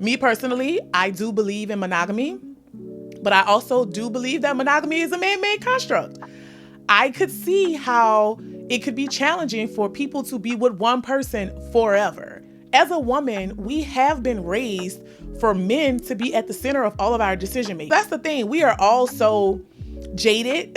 Me personally, I do believe in monogamy, but I also do believe that monogamy is a man-made construct. I could see how it could be challenging for people to be with one person forever. As a woman, we have been raised for men to be at the center of all of our decision making. That's the thing. We are all so jaded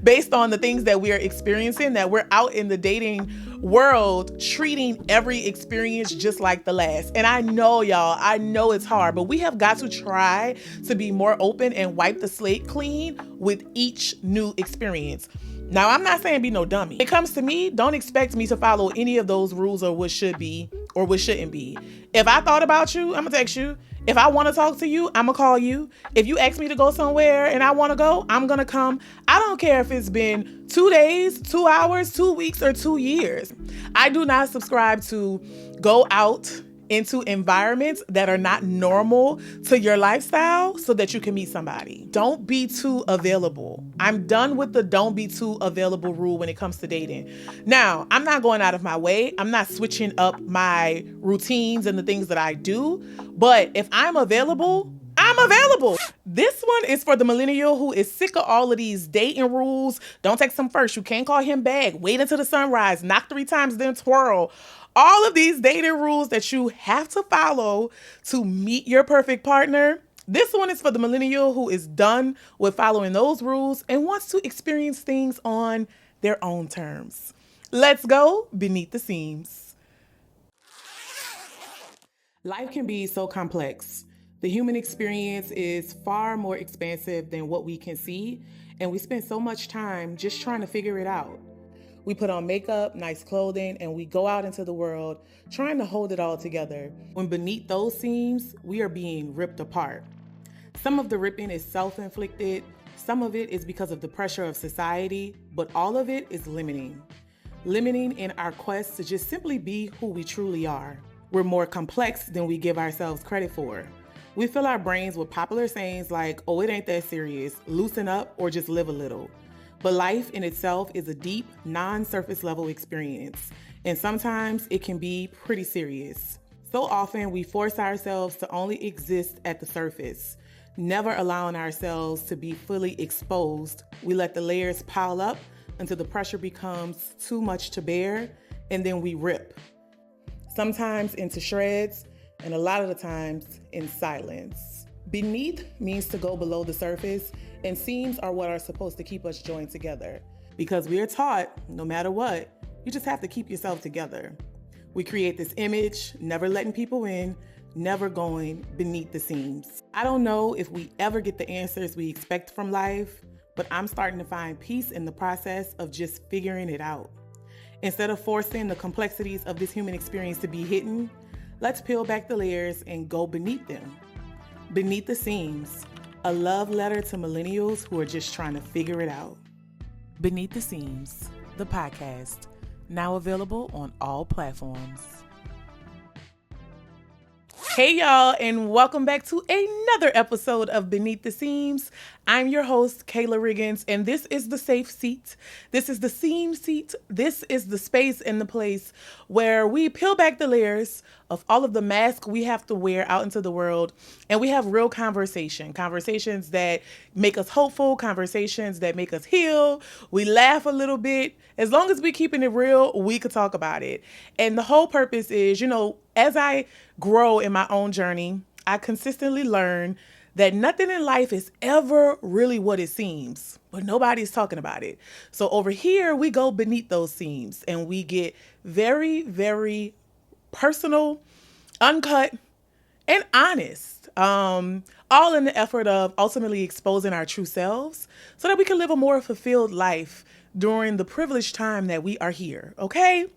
based on the things that we are experiencing, that we're out in the dating world treating every experience just like the last. And I know, y'all, I know it's hard, but we have got to try to be more open and wipe the slate clean with each new experience. Now, I'm not saying be no dummy. When it comes to me, don't expect me to follow any of those rules or what should be or what shouldn't be. If I thought about you, I'm gonna text you. If I want to talk to you, I'm gonna call you. If you ask me to go somewhere and I want to go, I'm gonna come. I don't care if it's been 2 days, 2 hours, 2 weeks, or 2 years. I do not subscribe to go out into environments that are not normal to your lifestyle so that you can meet somebody. Don't be too available. I'm done with the don't be too available rule when it comes to dating. Now, I'm not going out of my way. I'm not switching up my routines and the things that I do. But if I'm available, I'm available. This one is for the millennial who is sick of all of these dating rules. Don't text him first. You can't call him back. Wait until the sunrise. Knock 3 times, then twirl. All of these dating rules that you have to follow to meet your perfect partner. This one is for the millennial who is done with following those rules and wants to experience things on their own terms. Let's go beneath the seams. Life can be so complex. The human experience is far more expansive than what we can see, and we spend so much time just trying to figure it out. We put on makeup, nice clothing, and we go out into the world trying to hold it all together. When beneath those seams, we are being ripped apart. Some of the ripping is self-inflicted, some of it is because of the pressure of society, but all of it is limiting. Limiting in our quest to just simply be who we truly are. We're more complex than we give ourselves credit for. We fill our brains with popular sayings like, oh, it ain't that serious, loosen up, or just live a little. But life in itself is a deep, non-surface level experience, and sometimes it can be pretty serious. So often we force ourselves to only exist at the surface, never allowing ourselves to be fully exposed. We let the layers pile up until the pressure becomes too much to bear, and then we rip. Sometimes into shreds, and a lot of the times in silence. Beneath means to go below the surface, and seams are what are supposed to keep us joined together. Because we are taught, no matter what, you just have to keep yourself together. We create this image, never letting people in, never going beneath the seams. I don't know if we ever get the answers we expect from life, but I'm starting to find peace in the process of just figuring it out. Instead of forcing the complexities of this human experience to be hidden, let's peel back the layers and go beneath them. Beneath the Seams, a love letter to millennials who are just trying to figure it out. Beneath the Seams, the podcast, now available on all platforms. Hey y'all, and welcome back to another episode of Beneath the Seams. I'm your host, Kayla Riggins, and this is the safe seat. This is the seam seat. This is the space and the place where we peel back the layers of all of the masks we have to wear out into the world, and we have real conversations that make us hopeful, conversations that make us heal. We laugh a little bit. As long as we're keeping it real, we could talk about it. And the whole purpose is, as I grow in my own journey, I consistently learn that nothing in life is ever really what it seems, but nobody's talking about it. So over here, we go beneath those seams and we get very, very personal, uncut, and honest, all in the effort of ultimately exposing our true selves so that we can live a more fulfilled life during the privileged time that we are here, okay?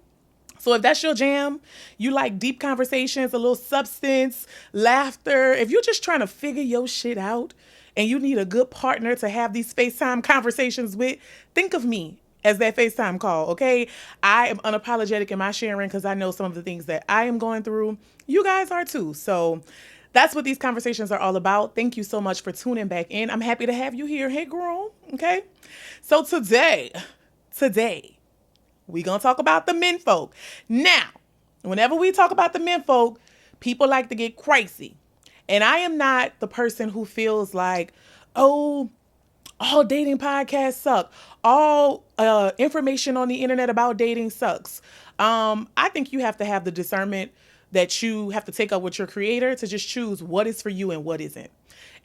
So if that's your jam, you like deep conversations, a little substance, laughter, if you're just trying to figure your shit out and you need a good partner to have these FaceTime conversations with, think of me as that FaceTime call, okay? I am unapologetic in my sharing because I know some of the things that I am going through. You guys are too. So that's what these conversations are all about. Thank you so much for tuning back in. I'm happy to have you here. Hey, girl, okay? So today, we're going to talk about the men folk. Now, whenever we talk about the men folk, People like to get crazy. And I am not the person who feels like, oh, all dating podcasts suck. All information on the internet about dating sucks. I think you have to have the discernment that you have to take up with your creator to just choose what is for you and what isn't.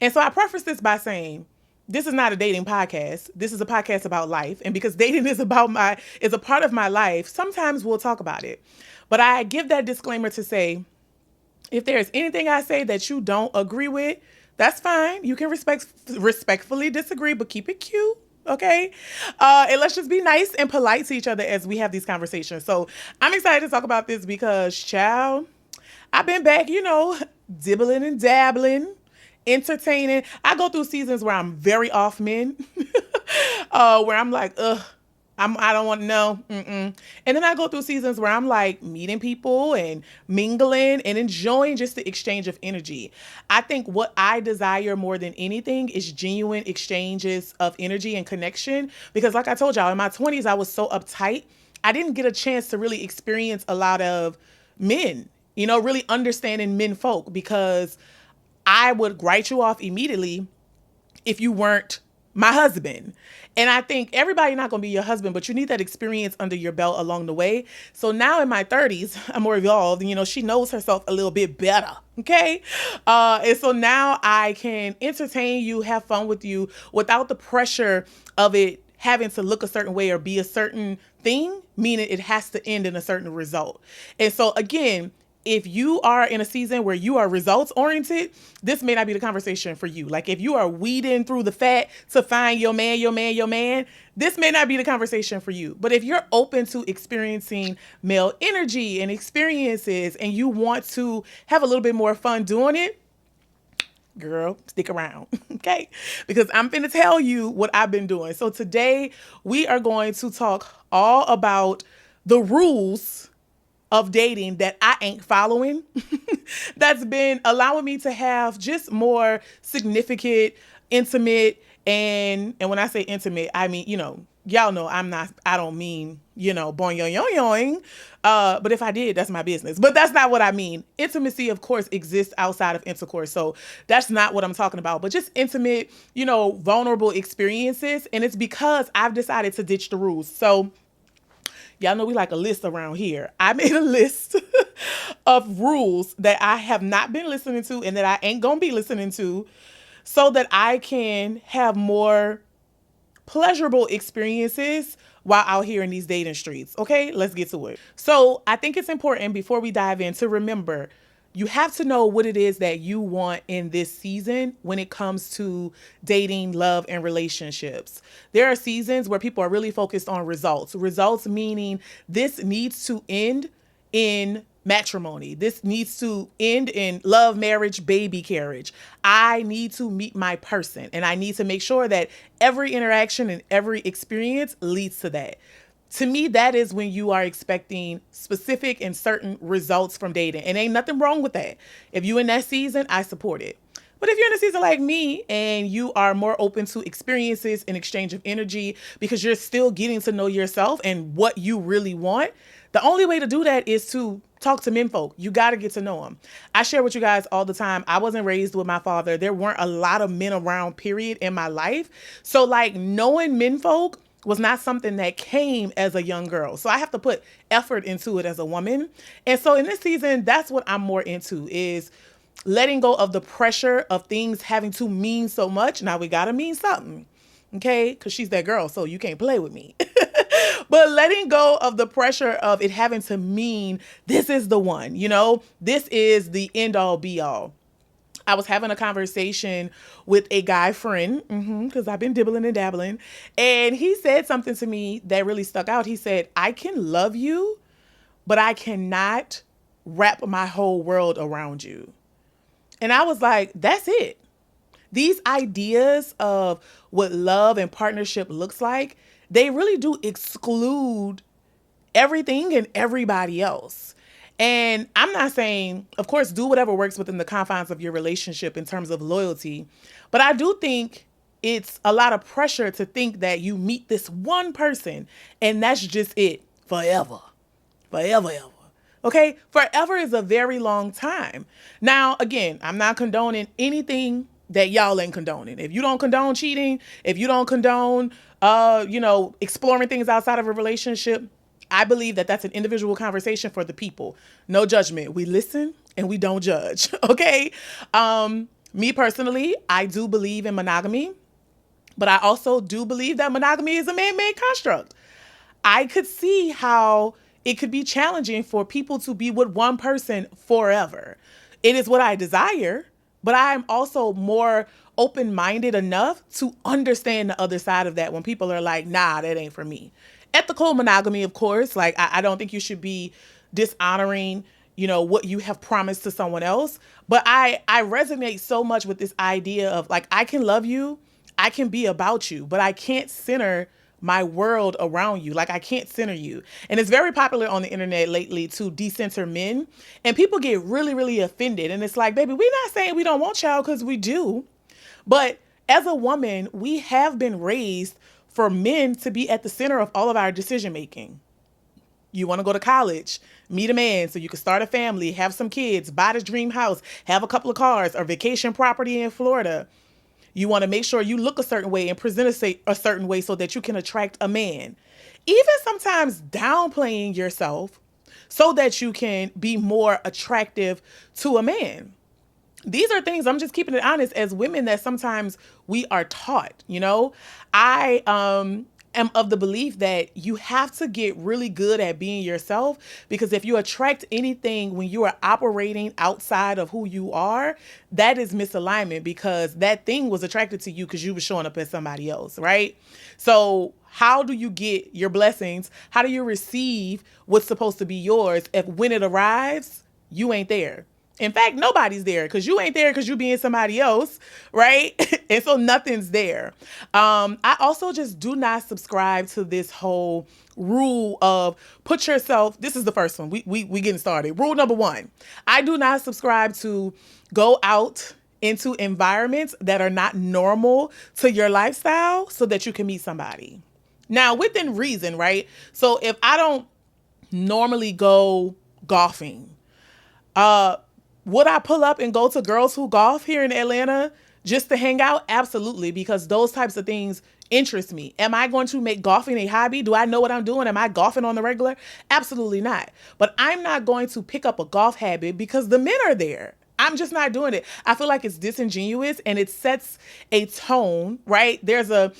And so I preface this by saying, this is not a dating podcast. This is a podcast about life. And because dating is is a part of my life, sometimes we'll talk about it. But I give that disclaimer to say, if there's anything I say that you don't agree with, that's fine. You can respectfully disagree, but keep it cute. Okay. And let's just be nice and polite to each other as we have these conversations. So I'm excited to talk about this because, child, I've been back, dibbling and dabbling, entertaining. I go through seasons where I'm very off men, where I'm like, ugh. I don't want to know. And then I go through seasons where I'm like meeting people and mingling and enjoying just the exchange of energy. I think what I desire more than anything is genuine exchanges of energy and connection. Because like I told y'all, in my 20s, I was so uptight. I didn't get a chance to really experience a lot of men, really understanding men folk, because I would write you off immediately if you weren't my husband. And I think everybody not going to be your husband, but you need that experience under your belt along the way. So now in my 30s, I'm more evolved. She knows herself a little bit better. Okay. And so now I can entertain you, have fun with you without the pressure of it having to look a certain way or be a certain thing, meaning it has to end in a certain result. And so again, if you are in a season where you are results oriented, this may not be the conversation for you. Like if you are weeding through the fat to find your man, this may not be the conversation for you. But if you're open to experiencing male energy and experiences and you want to have a little bit more fun doing it, girl, stick around, okay? Because I'm finna tell you what I've been doing. So today we are going to talk all about the rules of dating that I ain't following that's been allowing me to have just more significant, intimate, and when I say intimate, I mean, y'all know I don't mean, boing yoing yoing yoing. But if I did, that's my business. But that's not what I mean. Intimacy, of course, exists outside of intercourse. So that's not what I'm talking about. But just intimate, vulnerable experiences. And it's because I've decided to ditch the rules. So y'all know we like a list around here. I made a list of rules that I have not been listening to and that I ain't gonna be listening to so that I can have more pleasurable experiences while out here in these dating streets. Okay, let's get to it. So I think it's important before we dive in to remember you have to know what it is that you want in this season when it comes to dating, love, and relationships. There are seasons where people are really focused on results. Results meaning this needs to end in matrimony. This needs to end in love, marriage, baby carriage. I need to meet my person and I need to make sure that every interaction and every experience leads to that. To me, that is when you are expecting specific and certain results from dating. And ain't nothing wrong with that. If you in that season, I support it. But if you're in a season like me and you are more open to experiences and exchange of energy because you're still getting to know yourself and what you really want, the only way to do that is to talk to menfolk. You got to get to know them. I share with you guys all the time. I wasn't raised with my father. There weren't a lot of men around, period, in my life. So like knowing menfolk was not something that came as a young girl. So I have to put effort into it as a woman. And so in this season, that's what I'm more into is letting go of the pressure of things having to mean so much. Now we got to mean something. Okay. Cause she's that girl. So you can't play with me, but letting go of the pressure of it having to mean this is the one, this is the end all be all. I was having a conversation with a guy friend, because I've been dibbling and dabbling. And he said something to me that really stuck out. He said, I can love you, but I cannot wrap my whole world around you. And I was like, that's it. These ideas of what love and partnership looks like, they really do exclude everything and everybody else. And I'm not saying, of course, do whatever works within the confines of your relationship in terms of loyalty. But I do think it's a lot of pressure to think that you meet this one person and that's just it forever, ever. Okay. Forever is a very long time. Now, again, I'm not condoning anything that y'all ain't condoning. If you don't condone cheating, if you don't condone, exploring things outside of a relationship, I believe that that's an individual conversation for the people. No judgment. We listen and we don't judge. Okay. Me personally, I do believe in monogamy, but I also do believe that monogamy is a man-made construct. I could see how it could be challenging for people to be with one person forever. It is what I desire, but I am also more open-minded enough to understand the other side of that when people are like, nah, that ain't for me. Ethical monogamy, of course. Like, I don't think you should be dishonoring, what you have promised to someone else. But I resonate so much with this idea of like, I can love you, I can be about you, but I can't center my world around you. Like, I can't center you. And it's very popular on the internet lately to decenter men. And people get really, really offended. And it's like, baby, we're not saying we don't want y'all, because we do. But as a woman, we have been raised for men to be at the center of all of our decision making. You want to go to college, meet a man so you can start a family, have some kids, buy the dream house, have a couple of cars or vacation property in Florida. You want to make sure you look a certain way and present a certain way so that you can attract a man. Even sometimes downplaying yourself so that you can be more attractive to a man. These are things, I'm just keeping it honest, as women, that sometimes we are taught. I am of the belief that you have to get really good at being yourself, because if you attract anything when you are operating outside of who you are, that is misalignment, because that thing was attracted to you because you were showing up as somebody else, right? So how do you get your blessings? How do you receive what's supposed to be yours if when it arrives, you ain't there? In fact, nobody's there, because you ain't there because you being somebody else, right? And so nothing's there. I also just do not subscribe to this whole rule of put yourself. This is the first one. We getting started. Rule number 1. I do not subscribe to go out into environments that are not normal to your lifestyle so that you can meet somebody. Now, within reason, right? So if I don't normally go golfing, would I pull up and go to Girls Who Golf here in Atlanta just to hang out? Absolutely, because those types of things interest me. Am I going to make golfing a hobby? Do I know what I'm doing? Am I golfing on the regular? Absolutely not. But I'm not going to pick up a golf habit because the men are there. I'm just not doing it. I feel like it's disingenuous and it sets a tone, right? There's a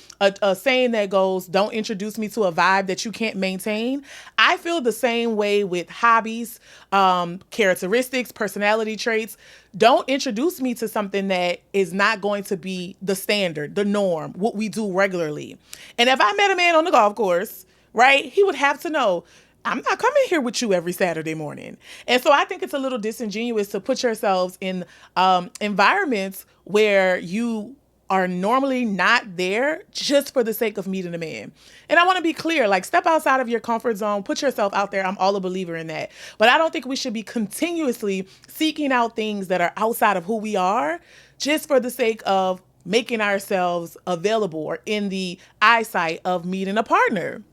saying that goes, don't introduce me to a vibe that you can't maintain. I feel the same way with hobbies, characteristics, personality traits. Don't introduce me to something that is not going to be the standard, the norm, what we do regularly. And if I met a man on the golf course, right, he would have to know, I'm not coming here with you every Saturday morning. And so I think it's a little disingenuous to put yourselves in environments where you are normally not there just for the sake of meeting a man. And I want to be clear, like, step outside of your comfort zone, put yourself out there. I'm all a believer in that. But I don't think we should be continuously seeking out things that are outside of who we are just for the sake of making ourselves available or in the eyesight of meeting a partner.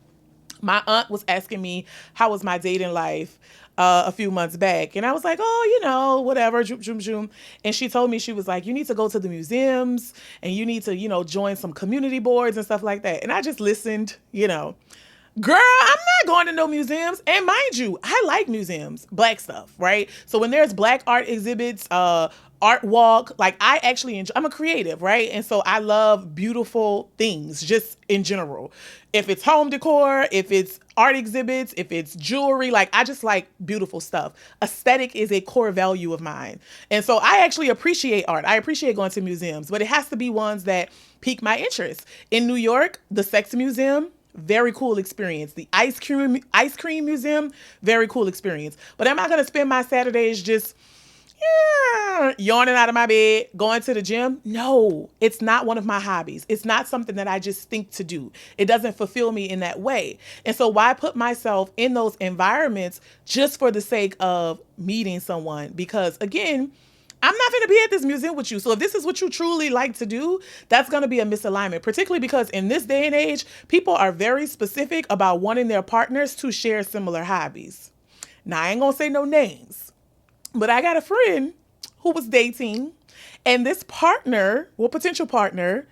My aunt was asking me, how was my dating life a few months back? And I was like, oh, whatever, zoom, zoom, zoom. And she told me, she was like, you need to go to the museums and you need to, join some community boards and stuff like that. And I just listened, girl, I'm not going to no museums. And mind you, I like museums, Black stuff, right? So when there's Black art exhibits, art walk, like I actually enjoy, I'm a creative, right? And so I love beautiful things just in general. If it's home decor, if it's art exhibits, if it's jewelry, like I just like beautiful stuff. Aesthetic is a core value of mine. And so I actually appreciate art. I appreciate going to museums, but it has to be ones that pique my interest. In New York, the Sex Museum, very cool experience. The ice cream museum, very cool experience. But am I going to spend my Saturdays just yawning out of my bed, going to the gym? No, it's not one of my hobbies. It's not something that I just think to do. It doesn't fulfill me in that way. And so why put myself in those environments just for the sake of meeting someone? Because again, I'm not going to be at this museum with you. So if this is what you truly like to do, that's going to be a misalignment, particularly because in this day and age, people are very specific about wanting their partners to share similar hobbies. Now, I ain't gonna say no names, but I got a friend who was dating, and this partner, well, potential partner,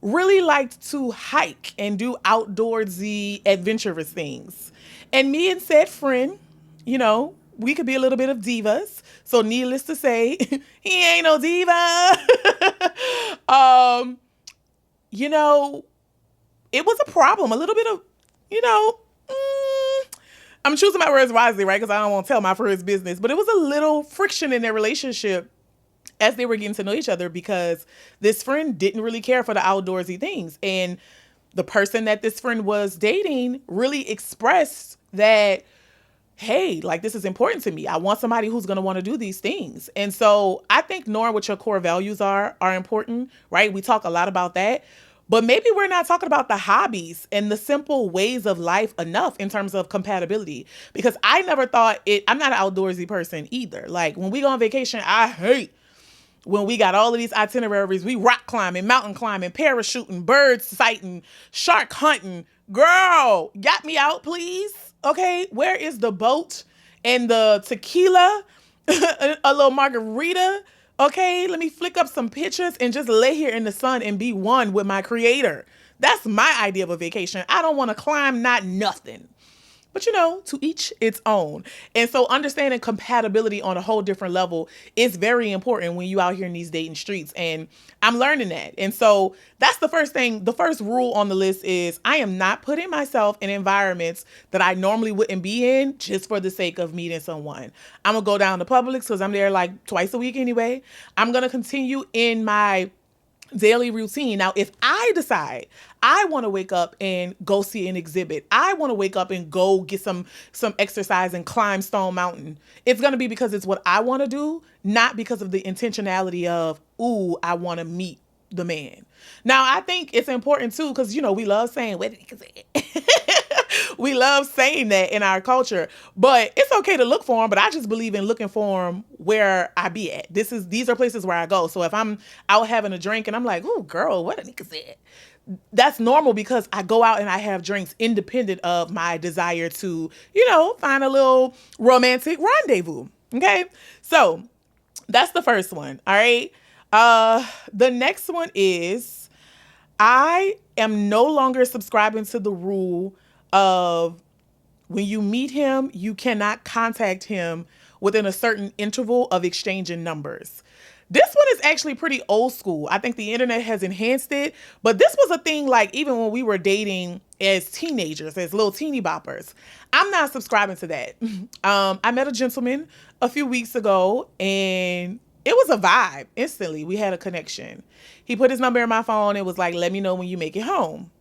really liked to hike and do outdoorsy, adventurous things. And me and said friend, we could be a little bit of divas. So needless to say, he ain't no diva. um, you know, it was a problem. A little bit of, I'm choosing my words wisely, right? Because I don't want to tell my friend's business. But it was a little friction in their relationship as they were getting to know each other, because this friend didn't really care for the outdoorsy things. And the person that this friend was dating really expressed that, hey, like, this is important to me. I want somebody who's going to want to do these things. And so I think knowing what your core values are important, right? We talk a lot about that. But maybe we're not talking about the hobbies and the simple ways of life enough in terms of compatibility. Because I never thought I'm not an outdoorsy person either. Like, when we go on vacation, I hate when we got all of these itineraries. We rock climbing, mountain climbing, parachuting, bird sighting, shark hunting. Girl, got me out, please. Okay, where is the boat and the tequila, a little margarita? Okay, let me flick up some pictures and just lay here in the sun and be one with my creator. That's my idea of a vacation. I don't want to climb, not nothing. But to each its own. And so understanding compatibility on a whole different level is very important when you out here in these dating streets. And I'm learning that. And so that's the first thing. The first rule on the list is I am not putting myself in environments that I normally wouldn't be in just for the sake of meeting someone. I'm going to go down to Publix because I'm there like twice a week anyway. I'm going to continue in my daily routine. Now, if I decide I want to wake up and go see an exhibit, I want to wake up and go get some exercise and climb Stone Mountain, it's going to be because it's what I want to do, not because of the intentionality of, ooh, I want to meet the man. Now, I think it's important too, because, we love saying, what did he say? We love saying that in our culture, but it's okay to look for them. But I just believe in looking for them where I be at. These are places where I go. So if I'm out having a drink and I'm like, "Ooh, girl, what a nigga said," that's normal because I go out and I have drinks independent of my desire to, find a little romantic rendezvous. Okay, so that's the first one. All right. The next one is I am no longer subscribing to the rule of when you meet him, you cannot contact him within a certain interval of exchanging numbers. This one is actually pretty old school. I think the internet has enhanced it, but this was a thing like even when we were dating as teenagers, as little teeny boppers. I'm not subscribing to that. I met a gentleman a few weeks ago and it was a vibe. Instantly, we had a connection. He put his number in my phone and was like, let me know when you make it home.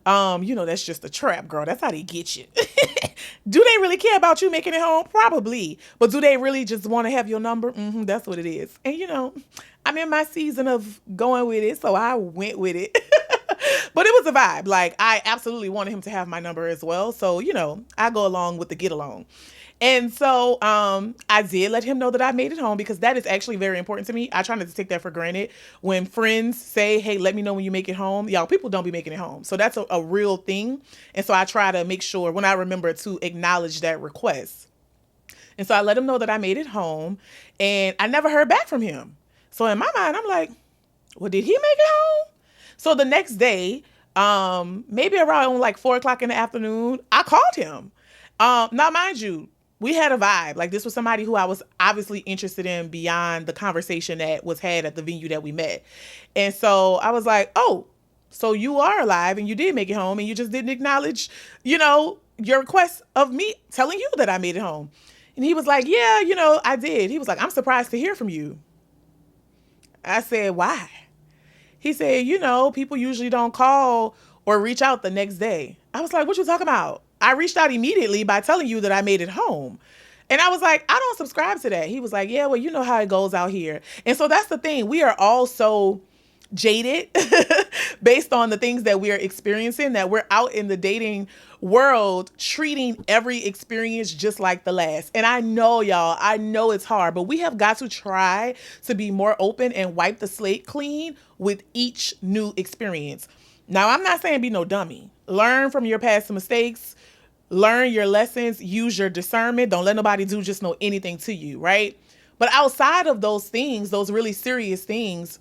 That's just a trap, girl. That's how they get you. Do they really care about you making it home? Probably. But do they really just want to have your number? That's what it is. And, I'm in my season of going with it, so I went with it. But it was a vibe. Like, I absolutely wanted him to have my number as well. So, I go along with the get along. And so I did let him know that I made it home because that is actually very important to me. I try not to take that for granted. When friends say, hey, let me know when you make it home, y'all, people don't be making it home. So that's a real thing. And so I try to make sure when I remember to acknowledge that request. And so I let him know that I made it home and I never heard back from him. So in my mind, I'm like, well, did he make it home? So the next day, maybe around like 4:00 in the afternoon, I called him. Now, mind you, we had a vibe. Like, this was somebody who I was obviously interested in beyond the conversation that was had at the venue that we met. And so I was like, oh, so you are alive and you did make it home and you just didn't acknowledge, your request of me telling you that I made it home. And he was like, yeah, I did. He was like, I'm surprised to hear from you. I said, why? He said, people usually don't call or reach out the next day. I was like, what you talking about? I reached out immediately by telling you that I made it home. And I was like, I don't subscribe to that. He was like, yeah, well, you know how it goes out here. And so that's the thing. We are all so jaded based on the things that we are experiencing, that we're out in the dating world treating every experience just like the last. And I know, y'all, I know it's hard, but we have got to try to be more open and wipe the slate clean with each new experience. Now, I'm not saying be no dummy. Learn from your past mistakes. Learn your lessons, use your discernment. Don't let nobody do just know anything to you, right? But outside of those things, those really serious things,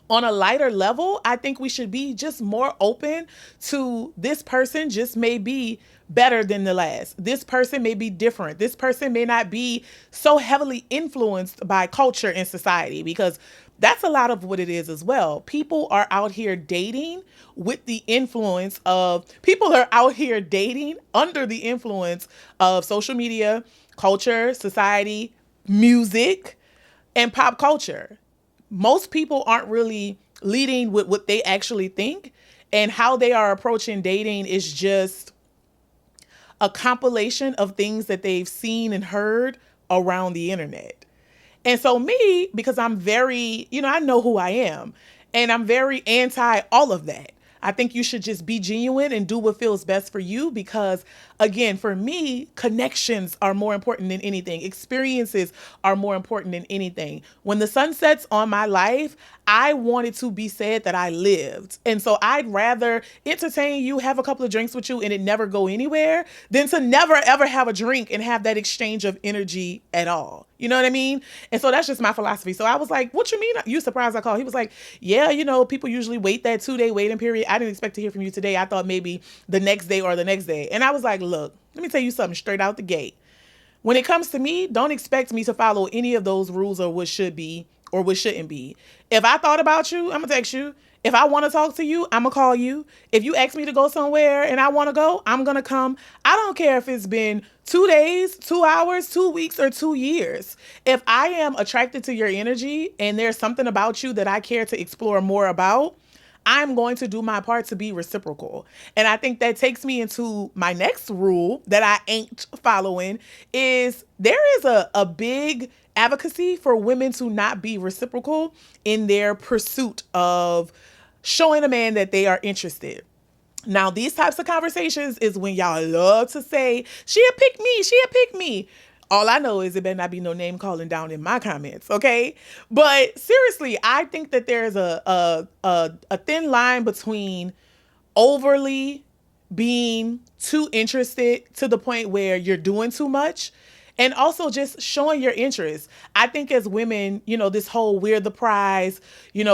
on a lighter level, I think we should be just more open to this person just may be better than the last. This person may be different. This person may not be so heavily influenced by culture and society, because that's a lot of what it is as well. People are out here dating with the influence of, people are out here dating under the influence of social media, culture, society, music, and pop culture. Most people aren't really leading with what they actually think, and how they are approaching dating is just a compilation of things that they've seen and heard around the internet. And so me, because I'm very, I know who I am, and I'm very anti all of that. I think you should just be genuine and do what feels best for you, because again, for me, connections are more important than anything. Experiences are more important than anything. When the sun sets on my life, I want it to be said that I lived. And so I'd rather entertain you, have a couple of drinks with you, and it never go anywhere, than to never ever have a drink and have that exchange of energy at all. You know what I mean? And so that's just my philosophy. So I was like, what you mean? You surprised I called? He was like, yeah, people usually wait that 2-day waiting period. I didn't expect to hear from you today. I thought maybe the next day or the next day. And I was like, look, let me tell you something straight out the gate. When it comes to me, don't expect me to follow any of those rules or what should be or what shouldn't be. If I thought about you, I'm going to text you. If I want to talk to you, I'm going to call you. If you ask me to go somewhere and I want to go, I'm going to come. I don't care if it's been 2 days, 2 hours, 2 weeks, or 2 years. If I am attracted to your energy and there's something about you that I care to explore more about, I'm going to do my part to be reciprocal. And I think that takes me into my next rule that I ain't following, is there is a big advocacy for women to not be reciprocal in their pursuit of showing a man that they are interested. Now, these types of conversations is when y'all love to say, she'll pick me, she'll pick me. All I know is it better not be no name calling down in my comments, okay? But seriously, I think that there's a thin line between overly being too interested to the point where you're doing too much, and also just showing your interest. I think as women, this whole we're the prize,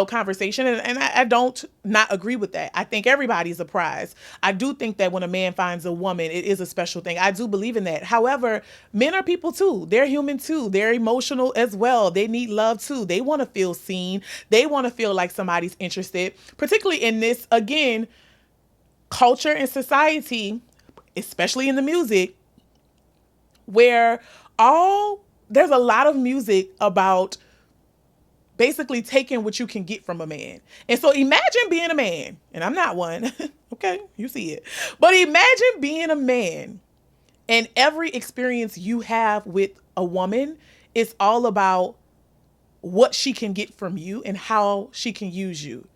conversation, and I don't not agree with that. I think everybody's a prize. I do think that when a man finds a woman, it is a special thing. I do believe in that. However, men are people too. They're human too. They're emotional as well. They need love too. They want to feel seen. They want to feel like somebody's interested, particularly in this, again, culture and society, especially in the music, where there's a lot of music about basically taking what you can get from a man. And so imagine being a man, and I'm not one, okay, you see it, but imagine being a man and every experience you have with a woman is all about what she can get from you and how she can use you.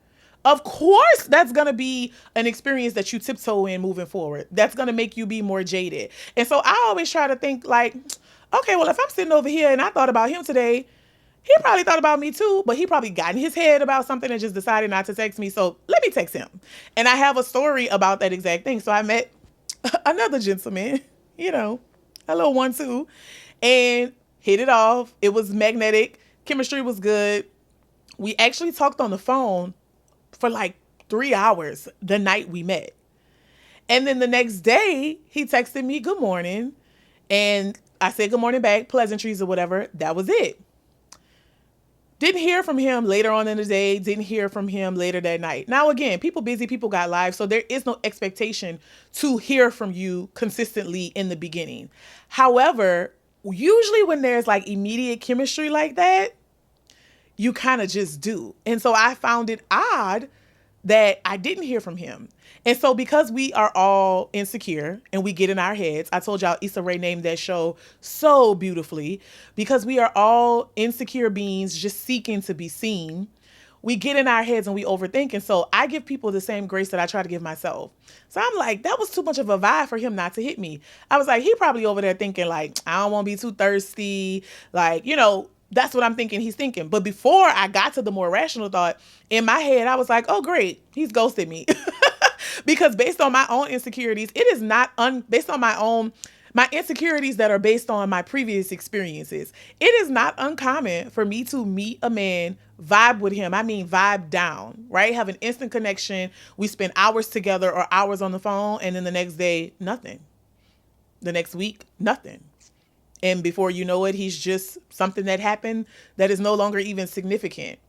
Of course, that's going to be an experience that you tiptoe in moving forward. That's going to make you be more jaded. And so I always try to think like, okay, well, if I'm sitting over here and I thought about him today, he probably thought about me too, but he probably got in his head about something and just decided not to text me. So let me text him. And I have a story about that exact thing. So I met another gentleman, a little 1-2, and hit it off. It was magnetic. Chemistry was good. We actually talked on the phone for like 3 hours the night we met. And then the next day, he texted me, good morning. And I said, good morning back, pleasantries or whatever. That was it. Didn't hear from him later on in the day. Didn't hear from him later that night. Now, again, people busy, people got lives. So there is no expectation to hear from you consistently in the beginning. However, usually when there's like immediate chemistry like that, you kind of just do. And so I found it odd that I didn't hear from him. And so because we are all insecure and we get in our heads, I told y'all Issa Rae named that show so beautifully, because we are all insecure beings just seeking to be seen. We get in our heads and we overthink. And so I give people the same grace that I try to give myself. So I'm like, that was too much of a vibe for him not to hit me. I was like, he probably over there thinking like, I don't want to be too thirsty. Like, that's what I'm thinking he's thinking. But before I got to the more rational thought, in my head, I was like, oh, great, he's ghosted me. Because based on my own insecurities, it is not based on my insecurities that are based on my previous experiences. It is not uncommon for me to meet a man, vibe with him. I mean, vibe down, right? Have an instant connection. We spend hours together or hours on the phone, and then the next day, nothing. The next week, nothing. And before you know it, he's just something that happened that is no longer even significant.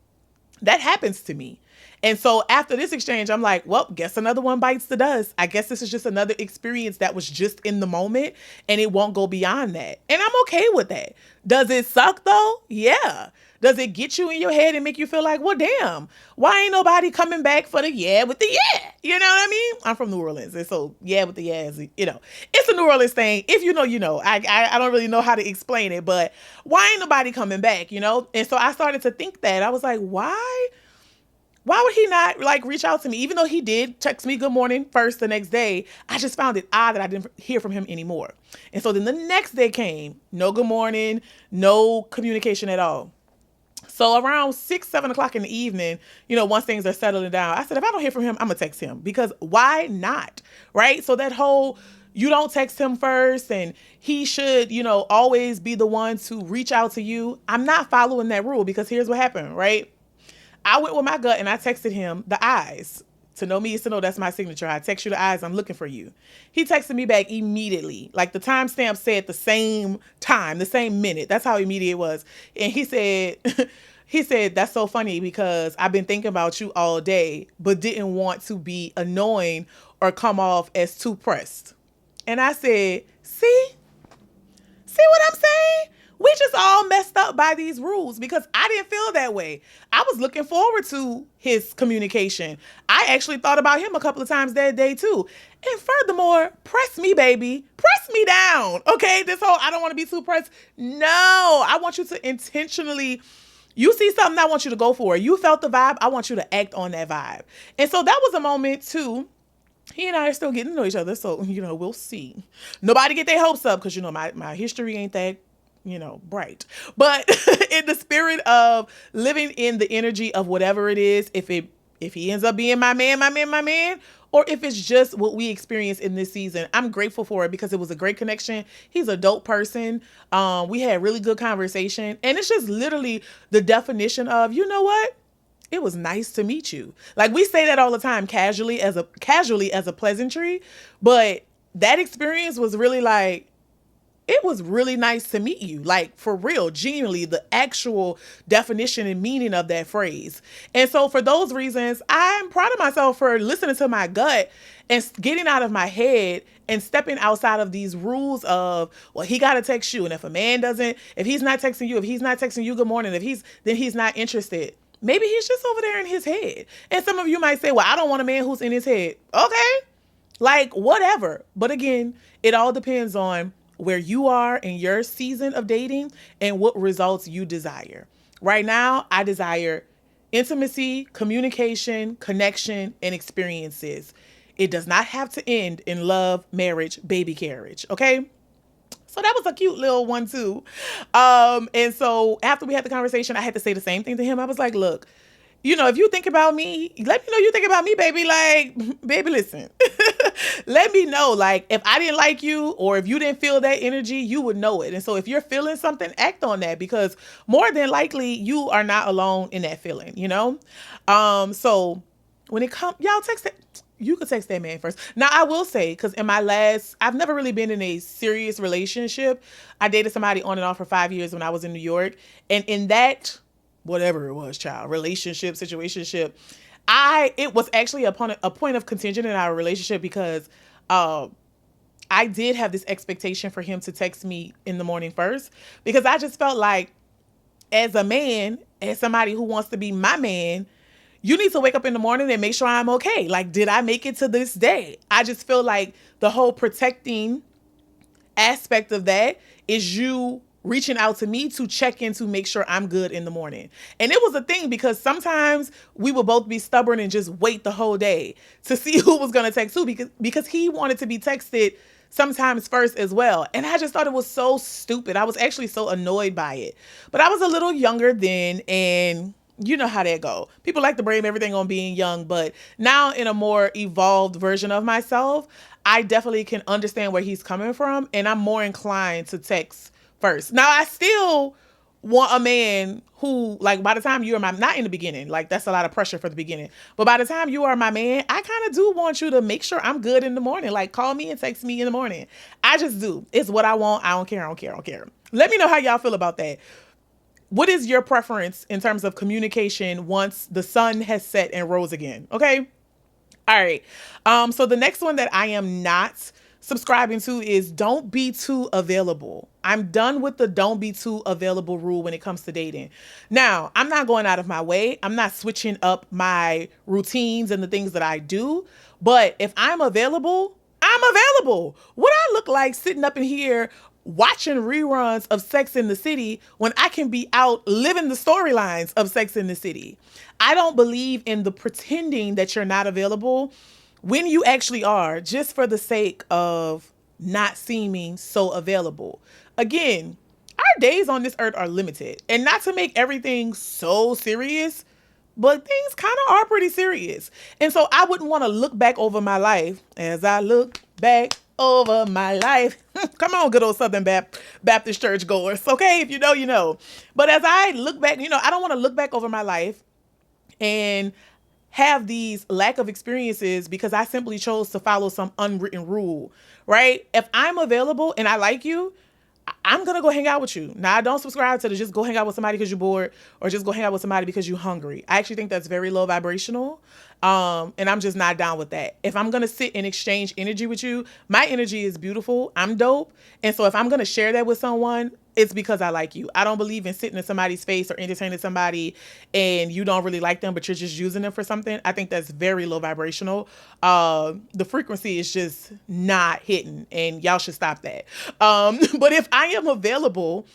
That happens to me. And so after this exchange, I'm like, well, guess another one bites the dust. I guess this is just another experience that was just in the moment and it won't go beyond that. And I'm okay with that. Does it suck though? Yeah. Does it get you in your head and make you feel like, well, damn, why ain't nobody coming back for the yeah with the yeah? You know what I mean? I'm from New Orleans. And so yeah with the yeah is, it's a New Orleans thing. If you know, you know. I don't really know how to explain it, but why ain't nobody coming back, And so I started to think that. I was like, why would he not reach out to me? Even though he did text me good morning first the next day, I just found it odd that I didn't hear from him anymore. And so then the next day came, no good morning, no communication at all. So around 6, 7 o'clock in the evening, once things are settling down, I said, if I don't hear from him, I'm gonna text him, because why not? Right? So that whole, you don't text him first and he should, always be the one to reach out to you. I'm not following that rule, because here's what happened, right? I went with my gut and I texted him the eyes. To know me is to know that's my signature. I text you the eyes, I'm looking for you. He texted me back immediately. Like the timestamp said the same time, the same minute. That's how immediate it was. And he said, that's so funny because I've been thinking about you all day, but didn't want to be annoying or come off as too pressed. And I said, see what I'm saying? We just all messed up by these rules, because I didn't feel that way. I was looking forward to his communication. I actually thought about him a couple of times that day too. And furthermore, press me, baby. Press me down. Okay, this whole I don't want to be too pressed. No, I want you to intentionally, you see something, I want you to go for it. You felt the vibe, I want you to act on that vibe. And so that was a moment too. He and I are still getting to know each other, so, we'll see. Nobody get their hopes up, because, my history ain't that, bright. But in the spirit of living in the energy of whatever it is, if he ends up being my man, or if it's just what we experience in this season, I'm grateful for it, because it was a great connection. He's a dope person. We had really good conversation, and it's just literally the definition of, you know what? It was nice to meet you. Like, we say that all the time, casually as a pleasantry, but that experience was really like, it was really nice to meet you. Like, for real, genuinely, the actual definition and meaning of that phrase. And so for those reasons, I'm proud of myself for listening to my gut and getting out of my head and stepping outside of these rules of, well, he got to text you. And if he's not texting you good morning, then he's not interested. Maybe he's just over there in his head. And some of you might say, well, I don't want a man who's in his head. Okay. Like, whatever. But again, it all depends on where you are in your season of dating and what results you desire. Right now, I desire intimacy, communication, connection, and experiences. It does not have to end in love, marriage, baby carriage. Okay. So that was a cute little one too. And so after we had the conversation, I had to say the same thing to him. I was like, look, if you think about me, let me know you think about me, baby. Like, baby, listen, let me know. Like, if I didn't like you or if you didn't feel that energy, you would know it. And so if you're feeling something, act on that, because more than likely you are not alone in that feeling, So when it comes, y'all text it. You could text that man first. Now, I will say, because I've never really been in a serious relationship. I dated somebody on and off for 5 years when I was in New York. And in that, whatever it was, relationship, situationship, it was actually a point of contention in our relationship, because I did have this expectation for him to text me in the morning first, because I just felt like, as a man, as somebody who wants to be my man, you need to wake up in the morning and make sure I'm okay. Like, did I make it to this day? I just feel like the whole protecting aspect of that is you reaching out to me to check in to make sure I'm good in the morning. And it was a thing, because sometimes we would both be stubborn and just wait the whole day to see who was going to text who, because he wanted to be texted sometimes first as well. And I just thought it was so stupid. I was actually so annoyed by it. But I was a little younger then, and you know how that go. People like to blame everything on being young, but now in a more evolved version of myself, I definitely can understand where he's coming from, and I'm more inclined to text first. Now, I still want a man who, like, by the time you are my, not in the beginning, like, that's a lot of pressure for the beginning, but by the time you are my man, I kind of do want you to make sure I'm good in the morning. Like, call me and text me in the morning. I just do. It's what I want. I don't care. I don't care. I don't care. Let me know how y'all feel about that. What is your preference in terms of communication once the sun has set and rose again? Okay. All right. So the next one that I am not subscribing to is don't be too available. I'm done with the don't be too available rule when it comes to dating. Now, I'm not going out of my way. I'm not switching up my routines and the things that I do. But if I'm available, I'm available. What I look like sitting up in here watching reruns of Sex in the City when I can be out living the storylines of Sex in the City. I don't believe in the pretending that you're not available when you actually are, just for the sake of not seeming so available. Again, our days on this earth are limited, and not to make everything so serious, but things kind of are pretty serious. And so I wouldn't want to look back over my life as I look back over my life. Come on, good old Southern Baptist church goers. Okay, if you know, you know. But as I look back, I don't want to look back over my life and have these lack of experiences because I simply chose to follow some unwritten rule, right? If I'm available and I like you, I'm going to go hang out with you. Now, I don't subscribe to the just go hang out with somebody because you're bored or just go hang out with somebody because you're hungry. I actually think that's very low vibrational. And I'm just not down with that. If I'm going to sit and exchange energy with you, my energy is beautiful. I'm dope. And so if I'm going to share that with someone, it's because I like you. I don't believe in sitting in somebody's face or entertaining somebody and you don't really like them, but you're just using them for something. I think that's very low vibrational. The frequency is just not hitting, and y'all should stop that. But if I am available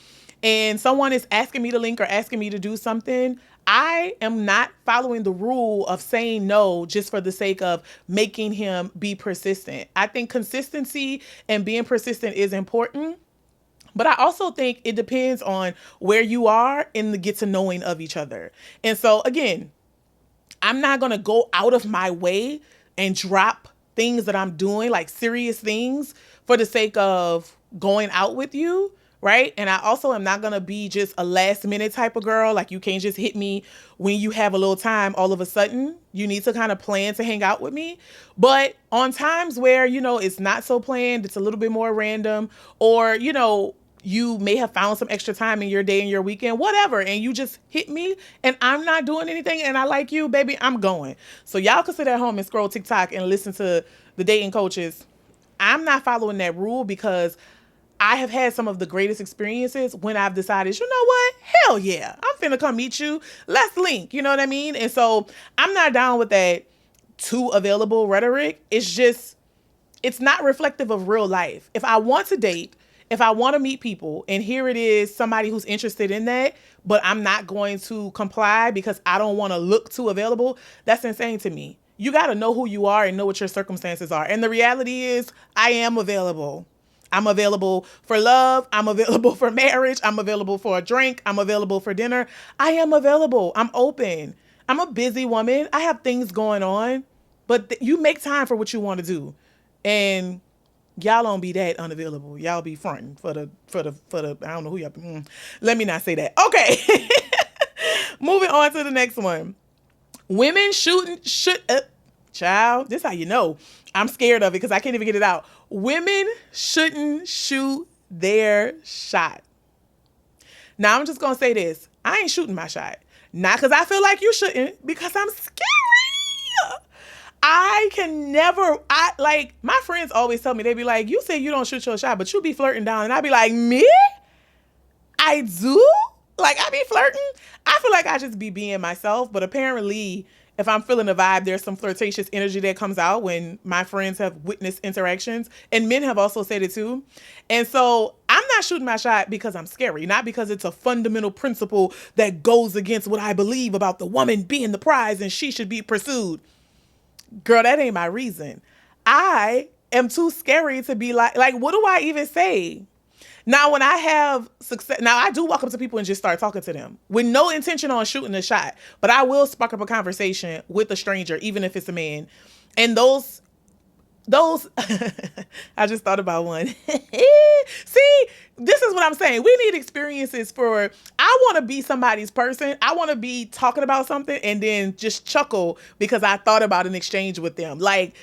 and someone is asking me to link or asking me to do something, I am not following the rule of saying no just for the sake of making him be persistent. I think consistency and being persistent is important. But I also think it depends on where you are in the get to knowing of each other. And so again, I'm not going to go out of my way and drop things that I'm doing, like serious things, for the sake of going out with you. Right. And I also am not going to be just a last minute type of girl. Like, you can't just hit me when you have a little time all of a sudden. You need to kind of plan to hang out with me. But on times where, it's not so planned, it's a little bit more random, or, you may have found some extra time in your day and your weekend, whatever, and you just hit me and I'm not doing anything and I like you, baby, I'm going. So y'all can sit at home and scroll TikTok and listen to the dating coaches. I'm not following that rule because I have had some of the greatest experiences when I've decided, you know what? Hell yeah, I'm finna come meet you. Let's link. You know what I mean? And so I'm not down with that too available rhetoric. It's not reflective of real life. If I want to date, if I want to meet people, and here it is, somebody who's interested in that, but I'm not going to comply because I don't want to look too available, that's insane to me. You got to know who you are and know what your circumstances are. And the reality is, I am available. I'm available for love. I'm available for marriage. I'm available for a drink. I'm available for dinner. I am available. I'm open. I'm a busy woman. I have things going on, but you make time for what you want to do. And y'all don't be that unavailable. Y'all be fronting for the, I don't know who y'all, let me not say that. Okay. Moving on to the next one. Women child, this how you know I'm scared of it because I can't even get it out. Women shouldn't shoot their shot. Now I'm just going to say this. I ain't shooting my shot. Not because I feel like you shouldn't, because I'm scary. I can never, my friends always tell me, they be like, you say you don't shoot your shot, but you be flirting down. And I be like, me? I do? Like, I be flirting? I feel like I just be being myself, but apparently if I'm feeling a vibe, there's some flirtatious energy that comes out when my friends have witnessed interactions, and men have also said it too. And so I'm not shooting my shot because I'm scary, not because it's a fundamental principle that goes against what I believe about the woman being the prize and she should be pursued. Girl, that ain't my reason. I am too scary to be like, what do I even say? Now, when I have success, now I do walk up to people and just start talking to them with no intention on shooting a shot, but I will spark up a conversation with a stranger, even if it's a man. And those I just thought about one. See, this is what I'm saying. We need experiences for, I want to be somebody's person. I want to be talking about something and then just chuckle because I thought about an exchange with them. Like,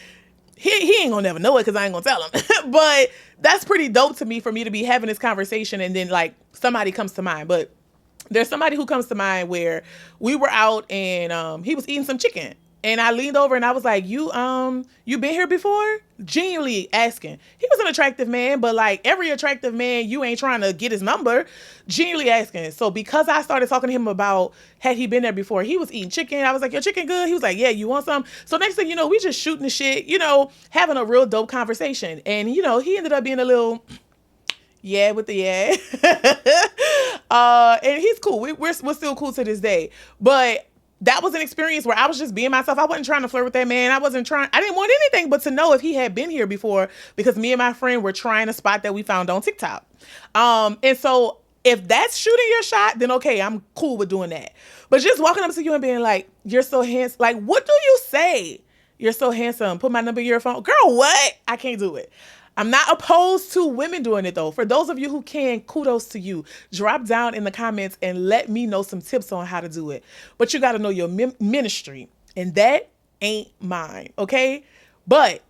he ain't gonna never know it because I ain't gonna tell him. But that's pretty dope to me, for me to be having this conversation and then like somebody comes to mind. But there's somebody who comes to mind where we were out and he was eating some chicken. And I leaned over and I was like, you been here before? Genuinely asking. He was an attractive man, but like every attractive man, you ain't trying to get his number. Genuinely asking. So because I started talking to him about had he been there before, he was eating chicken. I was like, your chicken good? He was like, yeah, you want some? So next thing you know, we just shooting the shit, having a real dope conversation. And, he ended up being a little... yeah, with the yeah. And he's cool. We're still cool to this day. But that was an experience where I was just being myself. I wasn't trying to flirt with that man. I didn't want anything but to know if he had been here before, because me and my friend were trying a spot that we found on TikTok. And so if that's shooting your shot, then okay, I'm cool with doing that. But just walking up to you and being like, you're so handsome. Like, what do you say? You're so handsome. Put my number in your phone. Girl, what? I can't do it. I'm not opposed to women doing it though. For those of you who can, kudos to you. Drop down in the comments and let me know some tips on how to do it. But you got to know your ministry, and that ain't mine, okay? But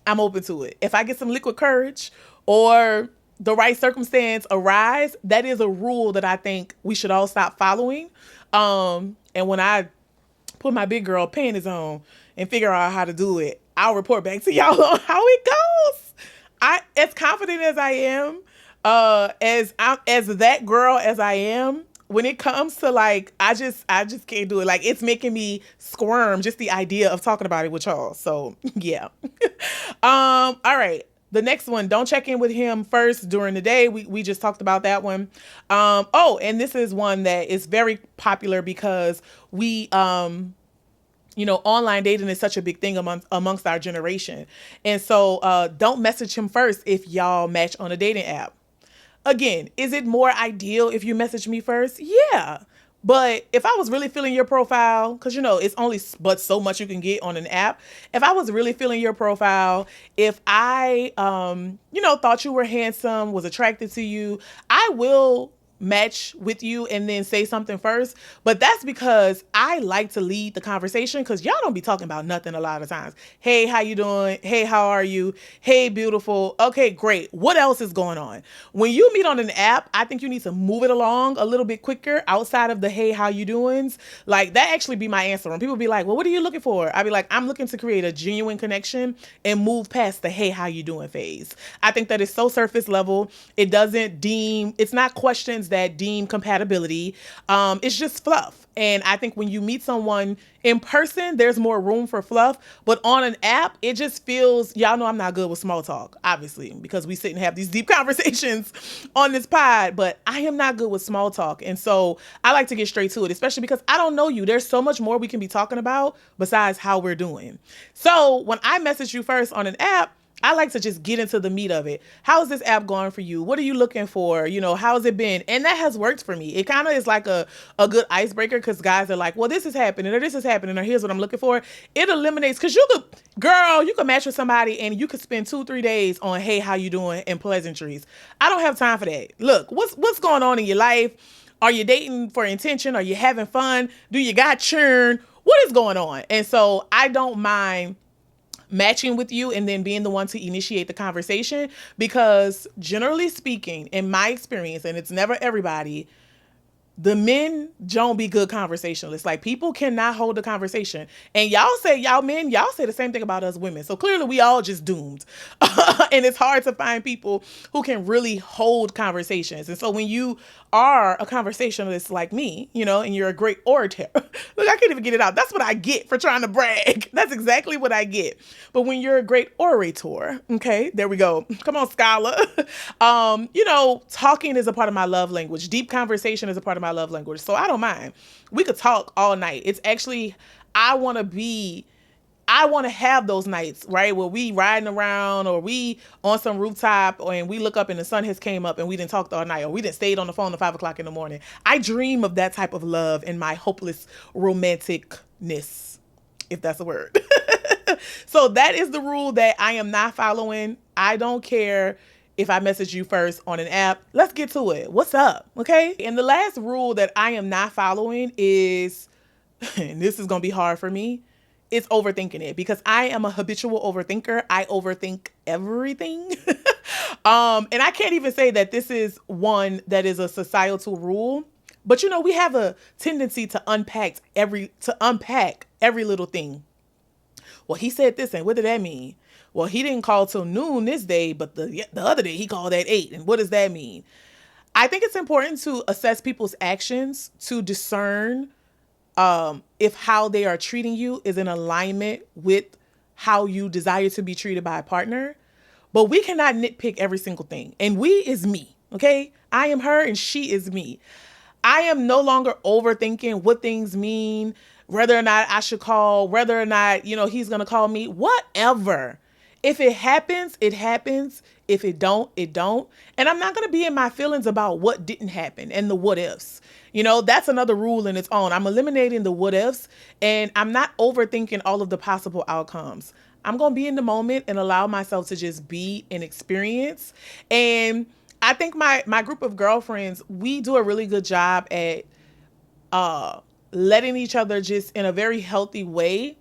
I'm open to it. If I get some liquid courage or the right circumstance arise, that is a rule that I think we should all stop following. And when I put my big girl panties on and figure out how to do it, I'll report back to y'all on how it goes. As confident as I am, as that girl as I am, when it comes to like, I just can't do it. Like, it's making me squirm, just the idea of talking about it with y'all. So yeah. All right. The next one, don't check in with him first during the day. We just talked about that one. And this is one that is very popular because we, online dating is such a big thing amongst our generation. And so don't message him first if y'all match on a dating app. Again, is it more ideal if you message me first? Yeah. But if I was really feeling your profile, because, it's only but so much you can get on an app. If I was really feeling your profile, if I, thought you were handsome, was attracted to you, I will match with you and then say something first. But that's because I like to lead the conversation, because y'all don't be talking about nothing a lot of times. Hey, how you doing? Hey, how are you? Hey, beautiful. Okay, great. What else is going on? When you meet on an app, I think you need to move it along a little bit quicker outside of the hey, how you doings. Like, that actually be my answer. When people be like, well, what are you looking for? I be like, I'm looking to create a genuine connection and move past the hey, how you doing phase. I think that is so surface level. It's not questions that deem compatibility. It's just fluff. And I think when you meet someone in person, there's more room for fluff. But on an app, it just feels, y'all know I'm not good with small talk, obviously, because we sit and have these deep conversations on this pod, but I am not good with small talk. And so I like to get straight to it, especially because I don't know you. There's so much more we can be talking about besides how we're doing. So when I message you first on an app, I like to just get into the meat of it. How's this app going for you? What are you looking for? How's it been? And that has worked for me. It kind of is like a good icebreaker, because guys are like, well, this is happening, or this is happening, or here's what I'm looking for. It eliminates, because you could match with somebody and you could spend 2-3 days on, hey, how you doing, and pleasantries. I don't have time for that. Look, what's going on in your life? Are you dating for intention? Are you having fun? Do you got churn? What is going on? And so I don't mind matching with you and then being the one to initiate the conversation, because generally speaking, in my experience, and it's never everybody, the men don't be good conversationalists. Like, people cannot hold a conversation. And y'all say the same thing about us women. So clearly we all just doomed. And it's hard to find people who can really hold conversations. And so when you are a conversationalist like me, and you're a great orator, look, I can't even get it out. That's what I get for trying to brag. That's exactly what I get. But when you're a great orator, okay, there we go. Come on, scholar. Talking is a part of my love language. Deep conversation is a part of my love language. So I don't mind. We could talk all night. It's actually, I want to be I want to have those nights, right? Where we riding around or we on some rooftop and we look up and the sun has came up and we didn't talk all night or we didn't stayed on the phone at 5 o'clock in the morning. I dream of that type of love in my hopeless romanticness, if that's a word. So that is the rule that I am not following. I don't care if I message you first on an app. Let's get to it. What's up? Okay. And the last rule that I am not following is, and this is going to be hard for me, it's overthinking it, because I am a habitual overthinker. I overthink everything. And I can't even say that this is one that is a societal rule, but we have a tendency to unpack every little thing. Well, he said this, and what did that mean? Well, he didn't call till noon this day, but the other day he called at 8. And what does that mean? I think it's important to assess people's actions to discern if how they are treating you is in alignment with how you desire to be treated by a partner. But we cannot nitpick every single thing. And we is me, okay? I am her and she is me. I am no longer overthinking what things mean, whether or not I should call, whether or not, he's going to call me, whatever. If it happens, it happens. If it don't, it don't. And I'm not going to be in my feelings about what didn't happen and the what ifs. That's another rule in its own. I'm eliminating the what ifs and I'm not overthinking all of the possible outcomes. I'm going to be in the moment and allow myself to just be and experience. And I think my group of girlfriends, we do a really good job at letting each other just in a very healthy way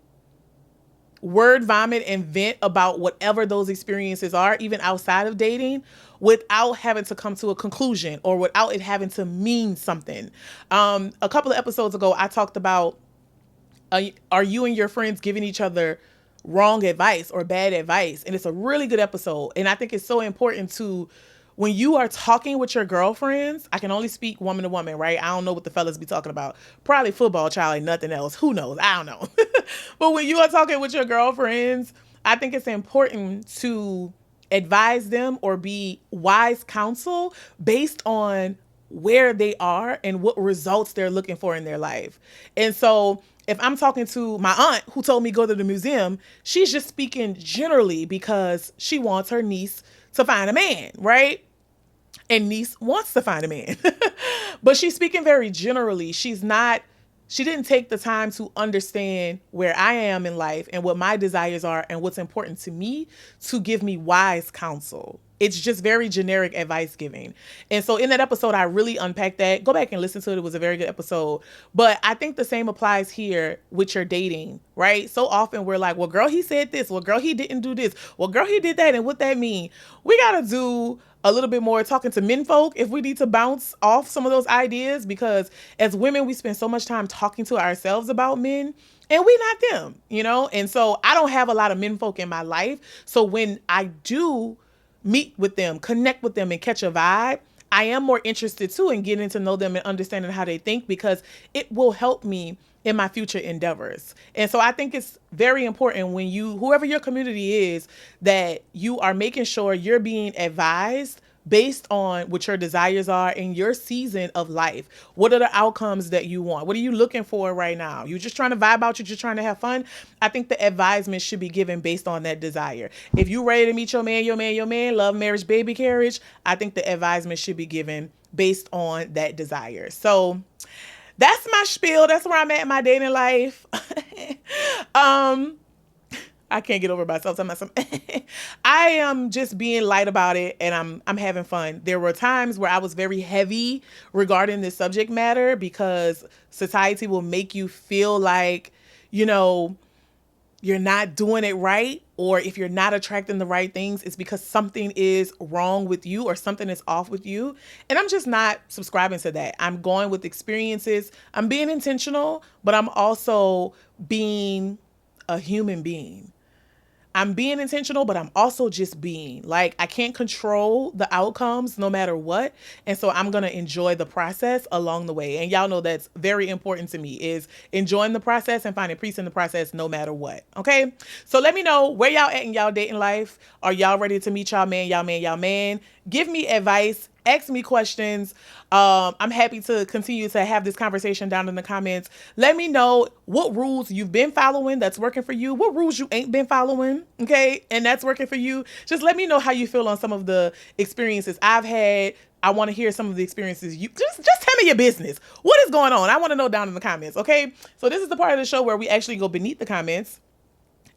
word vomit and vent about whatever those experiences are, even outside of dating, without having to come to a conclusion or without it having to mean something. A couple of episodes ago, I talked about, are you and your friends giving each other wrong advice or bad advice? And it's a really good episode. And I think it's so important to, when you are talking with your girlfriends, I can only speak woman to woman, right? I don't know what the fellas be talking about. Probably football, child, and nothing else. Who knows? I don't know. But when you are talking with your girlfriends, I think it's important to advise them or be wise counsel based on where they are and what results they're looking for in their life. And so if I'm talking to my aunt who told me go to the museum, she's just speaking generally because she wants her niece to find a man, right? And niece wants to find a man. But she's speaking very generally. She didn't take the time to understand where I am in life and what my desires are and what's important to me to give me wise counsel. It's just very generic advice giving. And so in that episode, I really unpacked that. Go back and listen to it. It was a very good episode. But I think the same applies here with your dating, right? So often we're like, well, girl, he said this. Well, girl, he didn't do this. Well, girl, he did that. And what that mean? We got to do a little bit more talking to men folk if we need to bounce off some of those ideas, because as women, we spend so much time talking to ourselves about men and we not them, And so I don't have a lot of men folk in my life. So when I do meet with them, connect with them and catch a vibe, I am more interested too in getting to know them and understanding how they think, because it will help me in my future endeavors. And so I think it's very important when whoever your community is, that you are making sure you're being advised based on what your desires are in your season of life. What are the outcomes that you want? What are you looking for right now? You're just trying to vibe out, you're just trying to have fun. I think the advisement should be given based on that desire. If you're ready to meet your man, love, marriage, baby carriage, I think the advisement should be given based on that desire. So that's my spiel. That's where I'm at in my dating life. I can't get over myself. I am just being light about it, and I'm having fun. There were times where I was very heavy regarding this subject matter because society will make you feel like, you're not doing it right, or if you're not attracting the right things, it's because something is wrong with you or something is off with you. And I'm just not subscribing to that. I'm going with experiences. I'm being intentional, but I'm also being a human being. I'm being intentional, but I'm also just being. Like, I can't control the outcomes no matter what. And so I'm going to enjoy the process along the way. And y'all know that's very important to me, is enjoying the process and finding peace in the process no matter what. Okay? So let me know where y'all at in y'all dating life. Are y'all ready to meet y'all man? Give me advice Ask me questions. I'm happy to continue to have this conversation down in the comments. Let me know what rules you've been following that's working for you, what rules you ain't been following, okay, and that's working for you. Just let me know how you feel on some of the experiences I've had. I want to hear some of the experiences you just tell me your business. What is going on? I want to know down in the comments, okay? So this is the part of the show where we actually go beneath the comments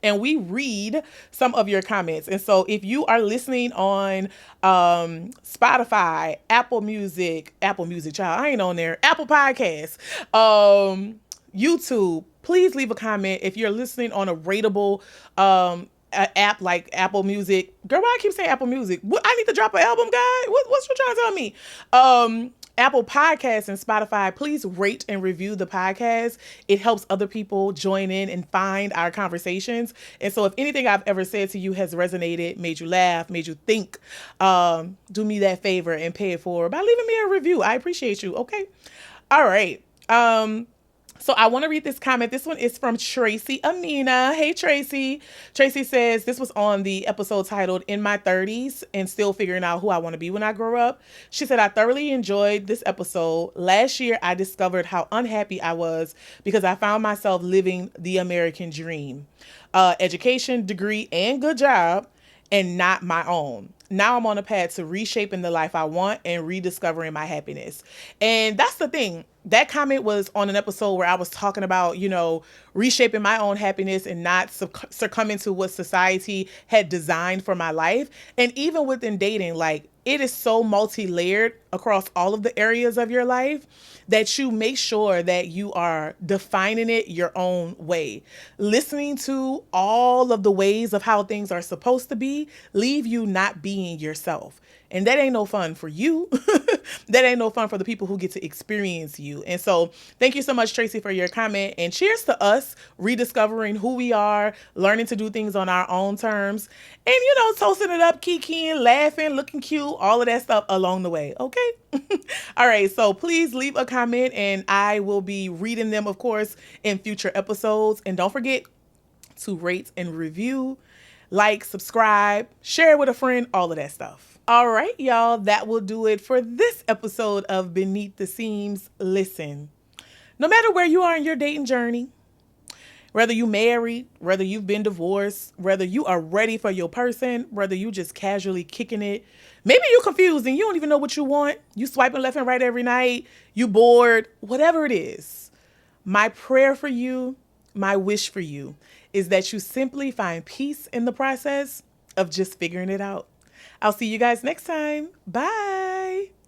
and we read some of your comments. And so if you are listening on Spotify, Apple Music, child, I ain't on there, Apple Podcasts, YouTube, please leave a comment. If you're listening on a rateable app like Apple Music, girl, why I keep saying Apple Music? What, I need to drop an album, guy? What's you trying to tell me? Apple Podcasts and Spotify, please rate and review the podcast. It helps other people join in and find our conversations. And so if anything I've ever said to you has resonated, made you laugh, made you think, do me that favor and pay it forward by leaving me a review. I appreciate you. Okay. All right. So I want to read this comment. This one is from Tracy Amina. Hey, Tracy. Tracy says, this was on the episode titled In My 30s and Still Figuring Out Who I Want to Be When I Grow Up. She said, I thoroughly enjoyed this episode. Last year, I discovered how unhappy I was because I found myself living the American dream. Education, degree, and good job, and not my own. Now I'm on a path to reshaping the life I want and rediscovering my happiness. And that's the thing. That comment was on an episode where I was talking about, reshaping my own happiness and not succumbing to what society had designed for my life. And even within dating, like, it is so multi-layered across all of the areas of your life that you make sure that you are defining it your own way. Listening to all of the ways of how things are supposed to be leave you not being yourself. And that ain't no fun for you. That ain't no fun for the people who get to experience you. And so thank you so much, Tracy, for your comment. And cheers to us rediscovering who we are, learning to do things on our own terms, and, toasting it up, kikiing, laughing, looking cute, all of that stuff along the way. Okay. All right. So please leave a comment and I will be reading them, of course, in future episodes. And don't forget to rate and review, like, subscribe, share with a friend, all of that stuff. All right, y'all, that will do it for this episode of Beneath the Seams. Listen, no matter where you are in your dating journey, whether you married, whether you've been divorced, whether you are ready for your person, whether you just casually kicking it, maybe you're confused and you don't even know what you want. You swiping left and right every night. You bored, whatever it is. My prayer for you, my wish for you is that you simply find peace in the process of just figuring it out. I'll see you guys next time. Bye.